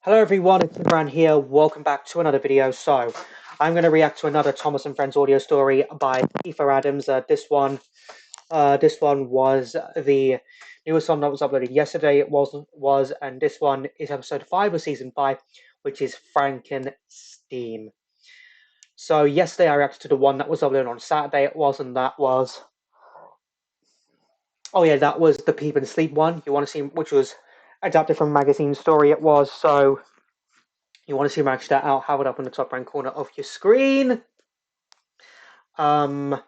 Hello everyone, it's Imran here. Welcome back to another video. So, I'm going to react to another Thomas and Friends audio story by Kiefer Adams. This one was the newest one that was uploaded yesterday. And this one is episode 5 of season 5, which is Frankenstein. So yesterday I reacted to the one that was uploaded on Saturday. That was the Peep and Sleep one. You want to see which was adapted from a magazine story. So you want to see match that out, have it up in the top right corner of your screen. So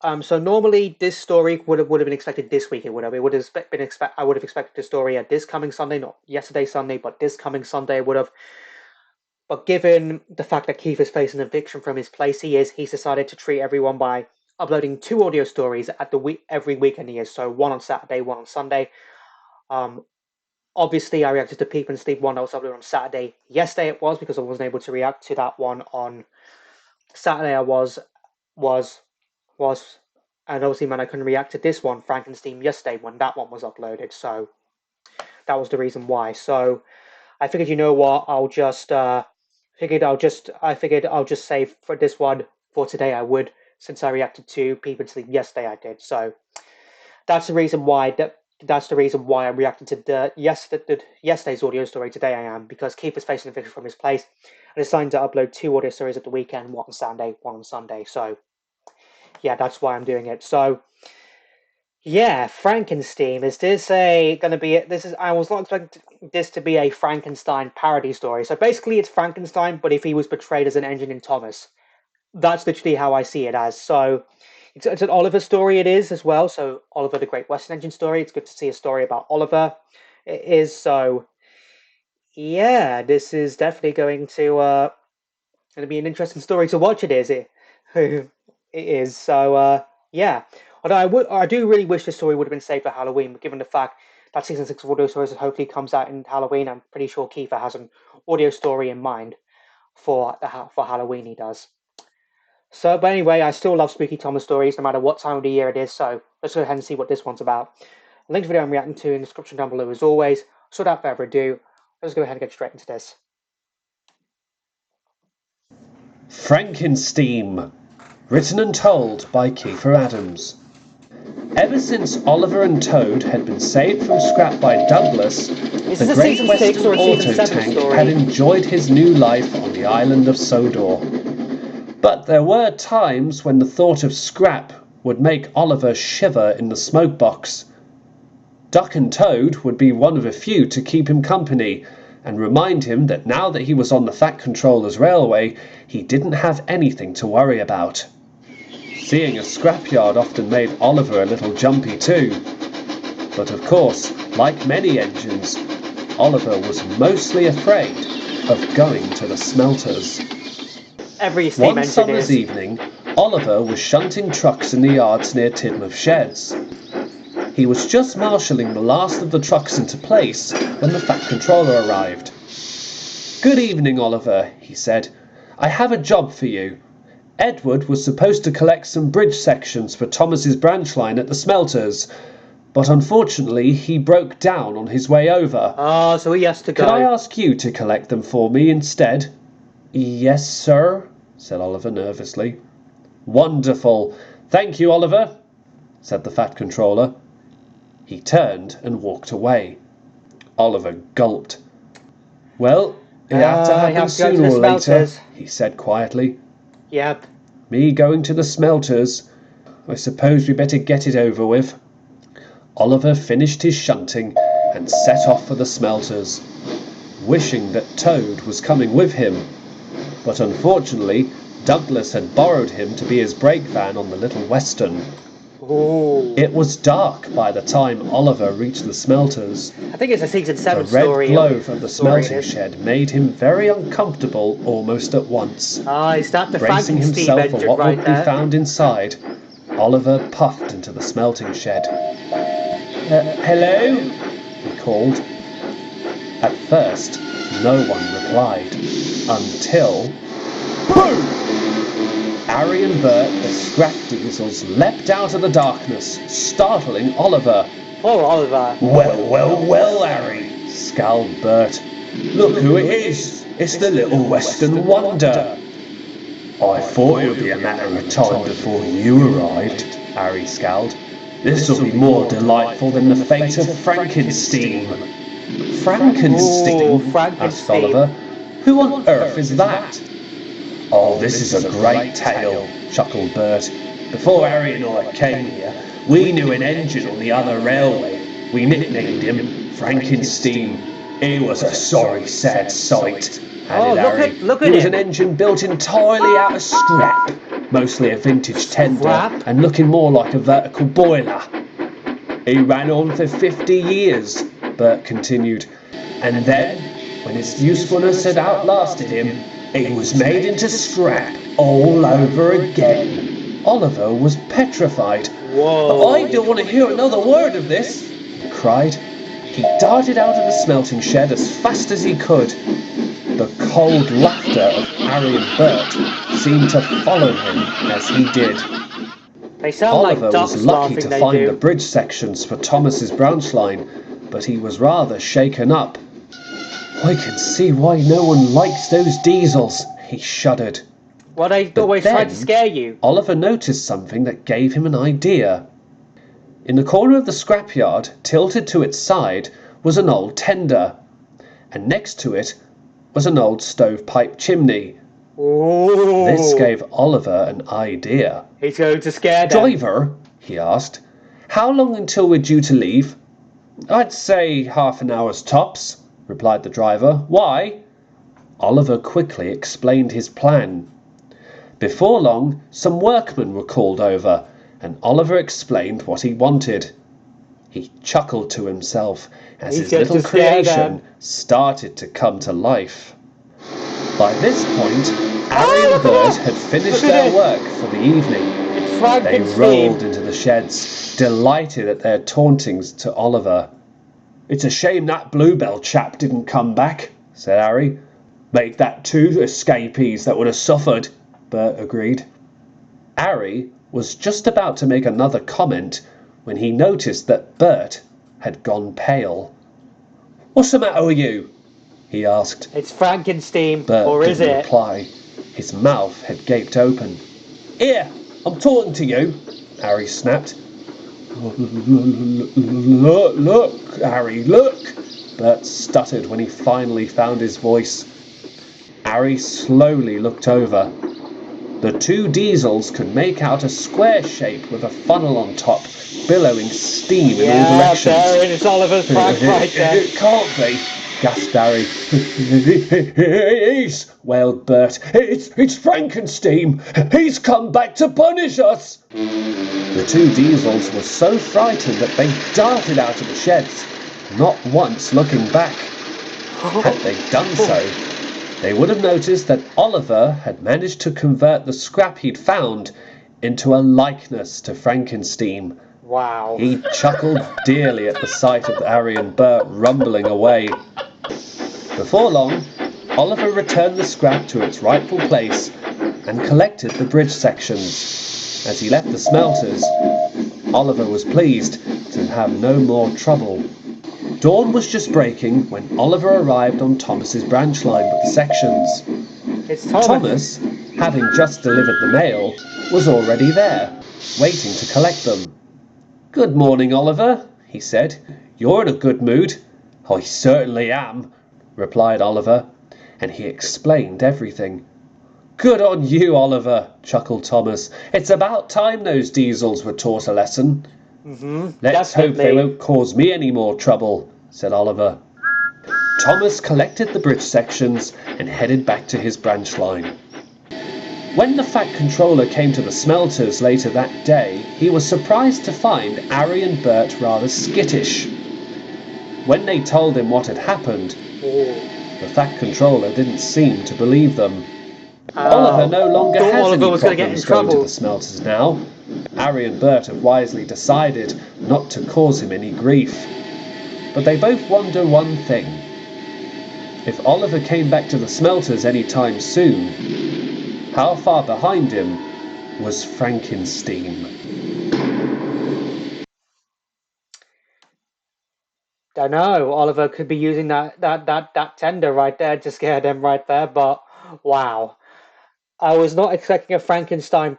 normally this story would have been expected this week. I would have expected the story at this coming Sunday, not yesterday Sunday, but this coming Sunday I would have. But given the fact that Keith is facing eviction from his place, he's decided to treat everyone by uploading 2 audio stories every weekend he is. So one on Saturday, one on Sunday. Obviously, I reacted to Peep and Sleep one that was uploaded on Saturday. Yesterday it was because I wasn't able to react to that one on Saturday. And obviously, man, I couldn't react to this one, Frankenstein, yesterday when that one was uploaded. So that was the reason why. So I figured, you know what? I'll just save for this one for today. I would, since I reacted to Peep and Sleep yesterday. I did. So that's the reason why I'm reacting to yesterday's audio story today. I am because Keith is facing eviction from his place and deciding to upload 2 audio stories at the weekend, one on Saturday, one on Sunday. So yeah, that's why I'm doing it. So yeah, Frankenstein. Is this gonna be? I was not expecting this to be a Frankenstein parody story. So basically, it's Frankenstein, but if he was portrayed as an engine in Thomas, that's literally how I see it as. So it's an Oliver story. It is as well. So Oliver, the Great Western Engine story. It's good to see a story about Oliver. It is. So yeah, this is definitely going to be an interesting story to watch. It is. It is. So yeah. Although I do really wish this story would have been saved for Halloween, but given the fact that season 6 of audio stories hopefully comes out in Halloween, I'm pretty sure Kiefer has an audio story in mind for Halloween. He does. So, but anyway, I still love spooky Thomas stories, no matter what time of the year it is. So let's go ahead and see what this one's about. A link to the video I'm reacting to in the description down below as always. So without further ado, let's go ahead and get straight into this. Frankenstein, written and told by Kiefer Adams. Ever since Oliver and Toad had been saved from scrap by Douglas, the Great Western Auto Tank had enjoyed his new life on the island of Sodor. But there were times when the thought of scrap would make Oliver shiver in the smoke box. Duck and Toad would be one of a few to keep him company and remind him that now that he was on the Fat Controller's railway, he didn't have anything to worry about. Seeing a scrapyard often made Oliver a little jumpy too. But of course, like many engines, Oliver was mostly afraid of going to the smelters. One summer's evening, Oliver was shunting trucks in the yards near Tidmouth Sheds. He was just marshalling the last of the trucks into place when the Fat Controller arrived. "Good evening, Oliver," he said. "I have a job for you. Edward was supposed to collect some bridge sections for Thomas's branch line at the smelters, but unfortunately he broke down on his way over. So he has to go. Could I ask you to collect them for me instead?" "Yes, sir," said Oliver nervously. "Wonderful. Thank you, Oliver," said the Fat Controller. He turned and walked away. Oliver gulped. "Well, you have to happen sooner or later," he said quietly. "Yep. "Me going to the smelters. I suppose we better get it over with." Oliver finished his shunting and set off for the smelters, wishing that Toad was coming with him. But unfortunately, Douglas had borrowed him to be his brake van on the Little Western. Ooh. It was dark by the time Oliver reached the smelters. I think it's a season 7 story. The red glow from the smelting shed made him very uncomfortable almost at once. Is that the Bracing himself for what right would be found inside, Oliver puffed into the smelting shed. "Hello?" he called. At first, no one replied, until... boom! Harry and Bert, the scrap diesels, leapt out of the darkness, startling Oliver. Poor Oliver. Well, Harry," scowled Bert. Look who it is! It's the little Western Wonder! I thought it would be a matter of time before you arrived, Harry scowled. This'll be more delightful than the fate of Frankenstein. Frankenstein? Asked Oliver. Who on earth is that? Oh, this is a great tale, chuckled Bert. Before Harry and I came here, we knew an engine on the other railway. We nicknamed him Frankenstein. He was a sorry, sad sight. Added Harry. Look at it was him. an engine built entirely out of scrap, mostly a vintage tender, and looking more like a vertical boiler. He ran on for 50 years, Bert continued, and then, when his usefulness had outlasted him, he was made into scrap all over again. Oliver was petrified. Whoa. I don't want to hear another word of this, he cried. He darted out of the smelting shed as fast as he could. The cold laughter of Harry and Bert seemed to follow him as he did. They sound Oliver like ducks was lucky to find do. the bridge sections for Thomas's branch line, but he was rather shaken up. I can see why no one likes those diesels, he shuddered. Well, they always try to scare you. Oliver noticed something that gave him an idea. In the corner of the scrapyard, tilted to its side, was an old tender, and next to it was an old stovepipe chimney. Ooh. This gave Oliver an idea. He's going to scare them. Driver, he asked, how long until we're due to leave? I'd say half an hour's tops, replied the driver. Why? Oliver quickly explained his plan. Before long, some workmen were called over, and Oliver explained what he wanted. He chuckled to himself as his little creation started to come to life. By this point, Harry and Bert had finished their work for the evening. They rolled into the sheds, delighted at their tauntings to Oliver. It's a shame that Bluebell chap didn't come back, said Harry. Make that 2 escapees that would have suffered, Bert agreed. Harry was just about to make another comment when he noticed that Bert had gone pale. What's the matter with you? He asked. It's Frankenstein, Bert or is didn't it? reply. His mouth had gaped open. Here, I'm talking to you, Harry snapped. Look, Harry, look, Bert stuttered when he finally found his voice. Harry slowly looked over. The 2 diesels could make out a square shape with a funnel on top, billowing steam in all directions. Yeah, there it is, Oliver's prank right there. It can't be, gasped Harry. It is, wailed Bert. It's Frankenstein. He's come back to punish us. The 2 diesels were so frightened that they darted out of the sheds, not once looking back. Had they done so, they would have noticed that Oliver had managed to convert the scrap he'd found into a likeness to Frankenstein. Wow. He chuckled dearly at the sight of Harry and Bert rumbling away. Before long, Oliver returned the scrap to its rightful place and collected the bridge sections. As he left the smelters, Oliver was pleased to have no more trouble. Dawn was just breaking when Oliver arrived on Thomas's branch line with the sections. It's Thomas, having just delivered the mail, was already there, waiting to collect them. Good morning, Oliver, he said. You're in a good mood. I certainly am, replied Oliver, and he explained everything. Good on you, Oliver, chuckled Thomas. It's about time those diesels were taught a lesson. Let's hope they won't cause me any more trouble, said Oliver. Thomas collected the bridge sections and headed back to his branch line. When the Fat Controller came to the smelters later that day, he was surprised to find Harry and Bert rather skittish. When they told him what had happened, the Fat Controller didn't seem to believe them. Oliver no longer has any problems going to the smelters now. Harry and Bert have wisely decided not to cause him any grief. But they both wonder one thing. If Oliver came back to the smelters any time soon, how far behind him was Frankenstein? I know Oliver could be using that tender right there to scare them right there, but wow. I was not expecting a Frankenstein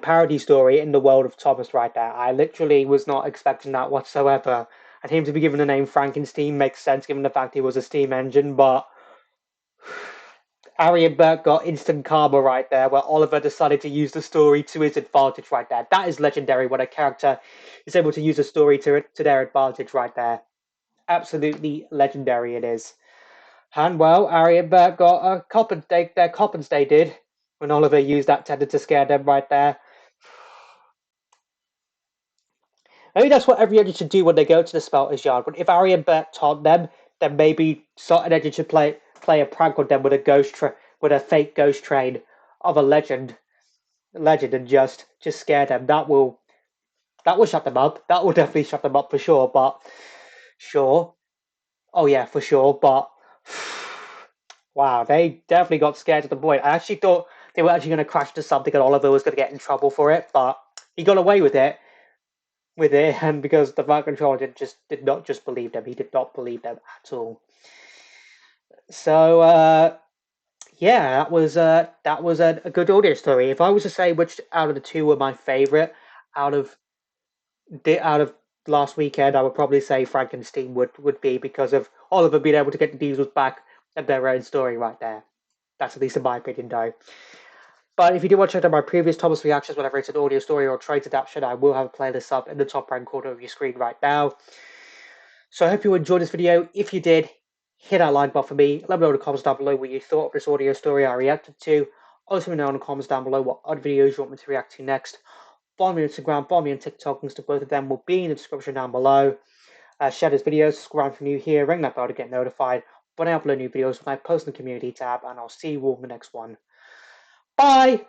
parody story in the world of Thomas right there. I literally was not expecting that whatsoever. And him to be given the name Frankenstein makes sense given the fact he was a steam engine, but Harry and Bert got instant karma right there, where Oliver decided to use the story to his advantage right there. That is legendary when a character is able to use a story to their advantage right there. Absolutely legendary it is. And well, Harry and Bert got a coppins they did when Oliver used that tender to scare them right there. Maybe that's what every editor should do when they go to the Smelter's Yard. But if Harry and Bert taunt them, then maybe an editor should play a prank on them with with a fake ghost train of a legend, and just scare them. That will shut them up. That will definitely shut them up for sure. But sure, oh yeah, for sure. But wow, they definitely got scared to the point. I actually thought they were actually going to crash into something and Oliver was going to get in trouble for it, but he got away with it, and because the Flight Controller did not just believe them, he did not believe them at all. So yeah, that was a good audio story. If I was to say which out of the two were my favorite out of out of last weekend, I would probably say Frankenstein would be because of Oliver being able to get the Diesels back and their own story right there. That's at least in my opinion, though. But if you do want to check out my previous Thomas reactions, whether it's an audio story or trades adaptation, I will have a playlist up in the top right corner of your screen right now. So I hope you enjoyed this video. If you did, hit that like button for me. Let me know in the comments down below what you thought of this audio story I reacted to. Also, let me know in the comments down below what other videos you want me to react to next. Follow me on Instagram, follow me on TikTok, links to both of them will be in the description down below. Share this video, subscribe if you're new here, ring that bell to get notified when I upload new videos when I post in the community tab, and I'll see you all in the next one. Bye!